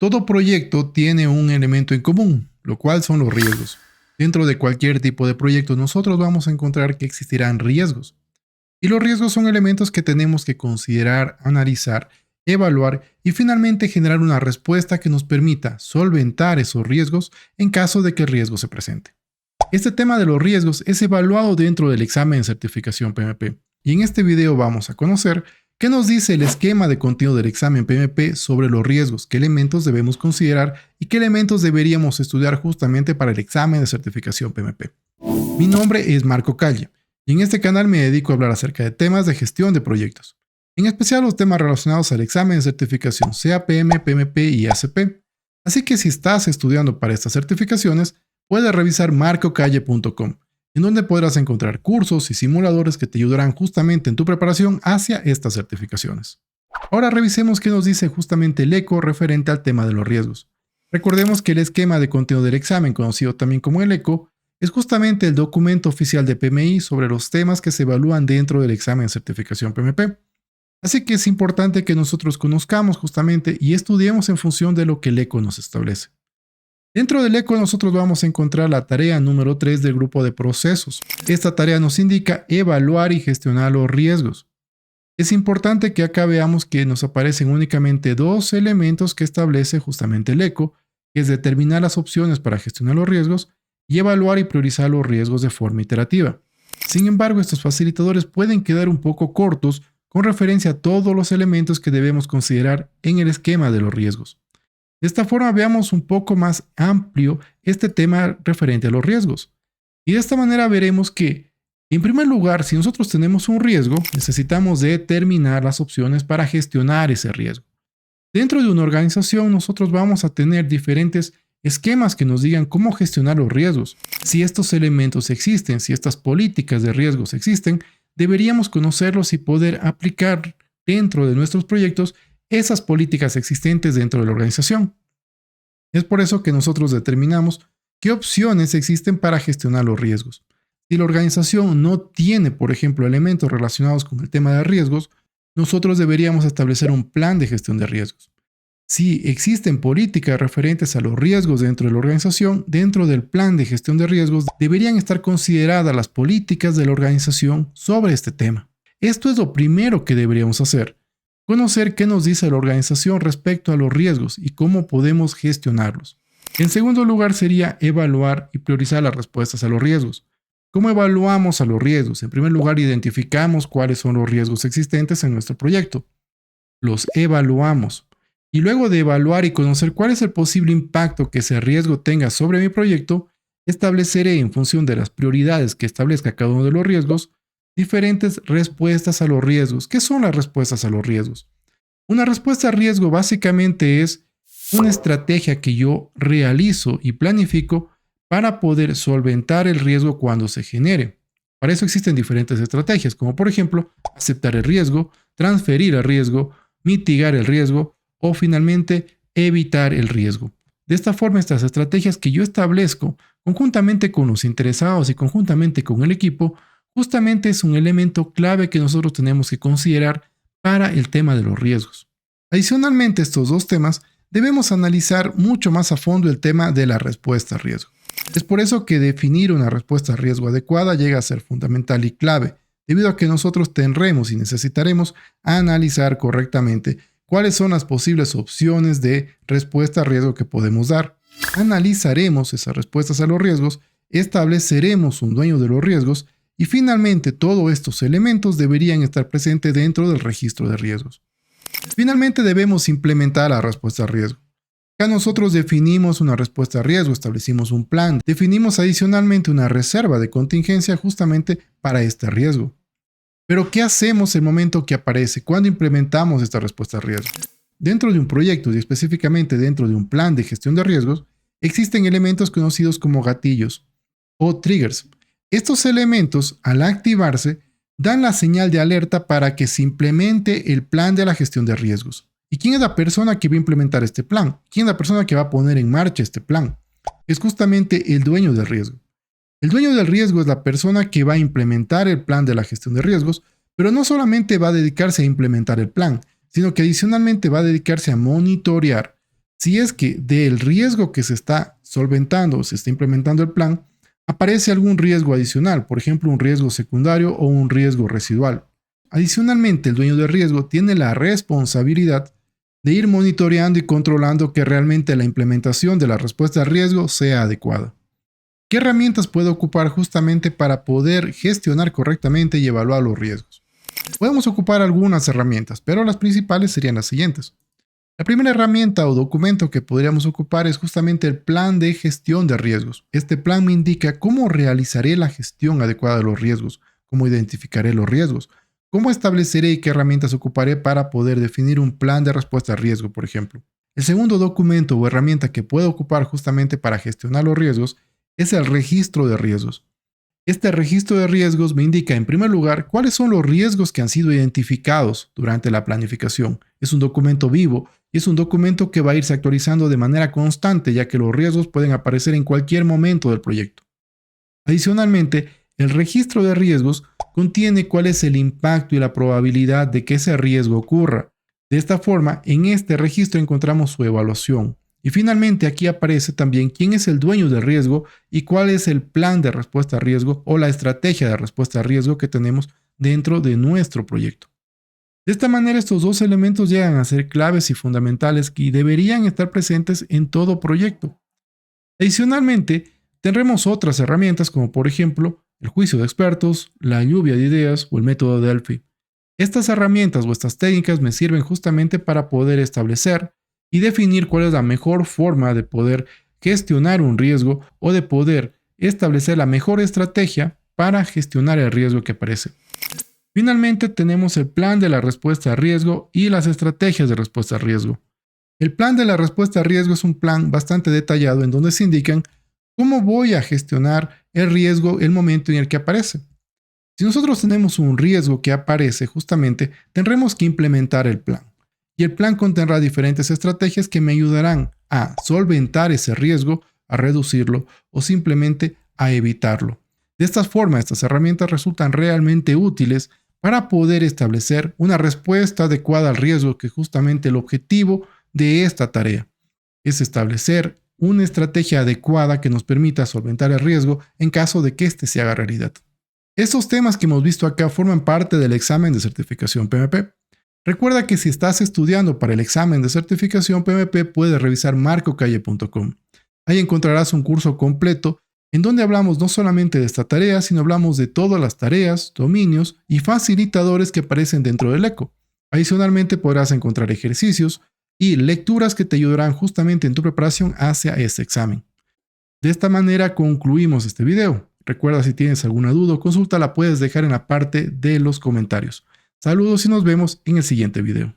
Todo proyecto tiene un elemento en común, lo cual son los riesgos. Dentro de cualquier tipo de proyecto nosotros vamos a encontrar que existirán riesgos. Y los riesgos son elementos que tenemos que considerar, analizar, evaluar y finalmente generar una respuesta que nos permita solventar esos riesgos en caso de que el riesgo se presente. Este tema de los riesgos es evaluado dentro del examen de certificación PMP y en este video vamos a conocer qué nos dice el esquema de contenido del examen PMP sobre los riesgos, qué elementos debemos considerar y qué elementos deberíamos estudiar justamente para el examen de certificación PMP. Mi nombre es Marco Calle y en este canal me dedico a hablar acerca de temas de gestión de proyectos, en especial los temas relacionados al examen de certificación CAPM, PMP y ACP. Así que si estás estudiando para estas certificaciones, puedes revisar marcocalle.com, en donde podrás encontrar cursos y simuladores que te ayudarán justamente en tu preparación hacia estas certificaciones. Ahora revisemos qué nos dice justamente el ECO referente al tema de los riesgos. Recordemos que el esquema de contenido del examen, conocido también como el ECO, es justamente el documento oficial de PMI sobre los temas que se evalúan dentro del examen de certificación PMP. Así que es importante que nosotros conozcamos justamente y estudiemos en función de lo que el ECO nos establece. Dentro del ECO nosotros vamos a encontrar la tarea número 3 del grupo de procesos. Esta tarea nos indica evaluar y gestionar los riesgos. Es importante que acá veamos que nos aparecen únicamente dos elementos que establece justamente el ECO, que es determinar las opciones para gestionar los riesgos y evaluar y priorizar los riesgos de forma iterativa. Sin embargo, estos facilitadores pueden quedar un poco cortos con referencia a todos los elementos que debemos considerar en el esquema de los riesgos. De esta forma veamos un poco más amplio este tema referente a los riesgos. Y de esta manera veremos que, en primer lugar, si nosotros tenemos un riesgo, necesitamos determinar las opciones para gestionar ese riesgo. Dentro de una organización nosotros vamos a tener diferentes esquemas que nos digan cómo gestionar los riesgos. Si estos elementos existen, si estas políticas de riesgos existen, deberíamos conocerlos y poder aplicar dentro de nuestros proyectos esas políticas existentes dentro de la organización. Es por eso que nosotros determinamos qué opciones existen para gestionar los riesgos. Si la organización no tiene, por ejemplo, elementos relacionados con el tema de riesgos, nosotros deberíamos establecer un plan de gestión de riesgos. Si existen políticas referentes a los riesgos dentro de la organización, dentro del plan de gestión de riesgos deberían estar consideradas las políticas de la organización sobre este tema. Esto es lo primero que deberíamos hacer. Conocer qué nos dice la organización respecto a los riesgos y cómo podemos gestionarlos. En segundo lugar sería evaluar y priorizar las respuestas a los riesgos. ¿Cómo evaluamos a los riesgos? En primer lugar, identificamos cuáles son los riesgos existentes en nuestro proyecto. Los evaluamos. Y luego de evaluar y conocer cuál es el posible impacto que ese riesgo tenga sobre mi proyecto, estableceré en función de las prioridades que establezca cada uno de los riesgos, diferentes respuestas a los riesgos. ¿Qué son las respuestas a los riesgos? Una respuesta a riesgo básicamente es una estrategia que yo realizo y planifico para poder solventar el riesgo cuando se genere. Para eso existen diferentes estrategias, como por ejemplo, aceptar el riesgo, transferir el riesgo, mitigar el riesgo o finalmente evitar el riesgo. De esta forma, estas estrategias que yo establezco conjuntamente con los interesados y conjuntamente con el equipo, justamente es un elemento clave que nosotros tenemos que considerar para el tema de los riesgos. Adicionalmente a estos dos temas, debemos analizar mucho más a fondo el tema de la respuesta a riesgo. Es por eso que definir una respuesta a riesgo adecuada llega a ser fundamental y clave, debido a que nosotros tendremos y necesitaremos analizar correctamente cuáles son las posibles opciones de respuesta a riesgo que podemos dar. Analizaremos esas respuestas a los riesgos, estableceremos un dueño de los riesgos y finalmente todos estos elementos deberían estar presentes dentro del registro de riesgos. Finalmente debemos implementar la respuesta a riesgo. Acá nosotros definimos una respuesta a riesgo, establecimos un plan, definimos adicionalmente una reserva de contingencia justamente para este riesgo. Pero ¿qué hacemos en el momento que aparece? ¿Cuándo implementamos esta respuesta a riesgo? Dentro de un proyecto y específicamente dentro de un plan de gestión de riesgos, existen elementos conocidos como gatillos o triggers. Estos elementos, al activarse, dan la señal de alerta para que se implemente el plan de la gestión de riesgos. ¿Y quién es la persona que va a implementar este plan? ¿Quién es la persona que va a poner en marcha este plan? Es justamente el dueño del riesgo. El dueño del riesgo es la persona que va a implementar el plan de la gestión de riesgos, pero no solamente va a dedicarse a implementar el plan, sino que adicionalmente va a dedicarse a monitorear Si es que del riesgo que se está solventando o se está implementando el plan, aparece algún riesgo adicional, por ejemplo, un riesgo secundario o un riesgo residual. Adicionalmente, el dueño del riesgo tiene la responsabilidad de ir monitoreando y controlando que realmente la implementación de la respuesta al riesgo sea adecuada. ¿Qué herramientas puede ocupar justamente para poder gestionar correctamente y evaluar los riesgos? Podemos ocupar algunas herramientas, pero las principales serían las siguientes. La primera herramienta o documento que podríamos ocupar es justamente el plan de gestión de riesgos. Este plan me indica cómo realizaré la gestión adecuada de los riesgos, cómo identificaré los riesgos, cómo estableceré y qué herramientas ocuparé para poder definir un plan de respuesta a riesgo, por ejemplo. El segundo documento o herramienta que puedo ocupar justamente para gestionar los riesgos es el registro de riesgos. Este registro de riesgos me indica, en primer lugar, cuáles son los riesgos que han sido identificados durante la planificación. Es un documento vivo y es un documento que va a irse actualizando de manera constante, ya que los riesgos pueden aparecer en cualquier momento del proyecto. Adicionalmente, el registro de riesgos contiene cuál es el impacto y la probabilidad de que ese riesgo ocurra. De esta forma, en este registro encontramos su evaluación. Y finalmente aquí aparece también quién es el dueño del riesgo y cuál es el plan de respuesta a riesgo o la estrategia de respuesta a riesgo que tenemos dentro de nuestro proyecto. De esta manera, estos dos elementos llegan a ser claves y fundamentales y deberían estar presentes en todo proyecto. Adicionalmente, tendremos otras herramientas como por ejemplo el juicio de expertos, la lluvia de ideas o el método de Delphi. Estas herramientas o estas técnicas me sirven justamente para poder establecer y definir cuál es la mejor forma de poder gestionar un riesgo o de poder establecer la mejor estrategia para gestionar el riesgo que aparece. Finalmente tenemos el plan de la respuesta a riesgo y las estrategias de respuesta a riesgo. El plan de la respuesta a riesgo es un plan bastante detallado en donde se indican cómo voy a gestionar el riesgo el momento en el que aparece. Si nosotros tenemos un riesgo que aparece justamente, tendremos que implementar el plan. Y el plan contendrá diferentes estrategias que me ayudarán a solventar ese riesgo, a reducirlo o simplemente a evitarlo. De esta forma, estas herramientas resultan realmente útiles para poder establecer una respuesta adecuada al riesgo, que es justamente el objetivo de esta tarea. Es establecer una estrategia adecuada que nos permita solventar el riesgo en caso de que éste se haga realidad. Estos temas que hemos visto acá forman parte del examen de certificación PMP. Recuerda que si estás estudiando para el examen de certificación PMP, puedes revisar marcocalle.com. Ahí encontrarás un curso completo en donde hablamos no solamente de esta tarea, sino hablamos de todas las tareas, dominios y facilitadores que aparecen dentro del ECO. Adicionalmente podrás encontrar ejercicios y lecturas que te ayudarán justamente en tu preparación hacia este examen. De esta manera concluimos este video. Recuerda, si tienes alguna duda o consulta, la puedes dejar en la parte de los comentarios. Saludos y nos vemos en el siguiente video.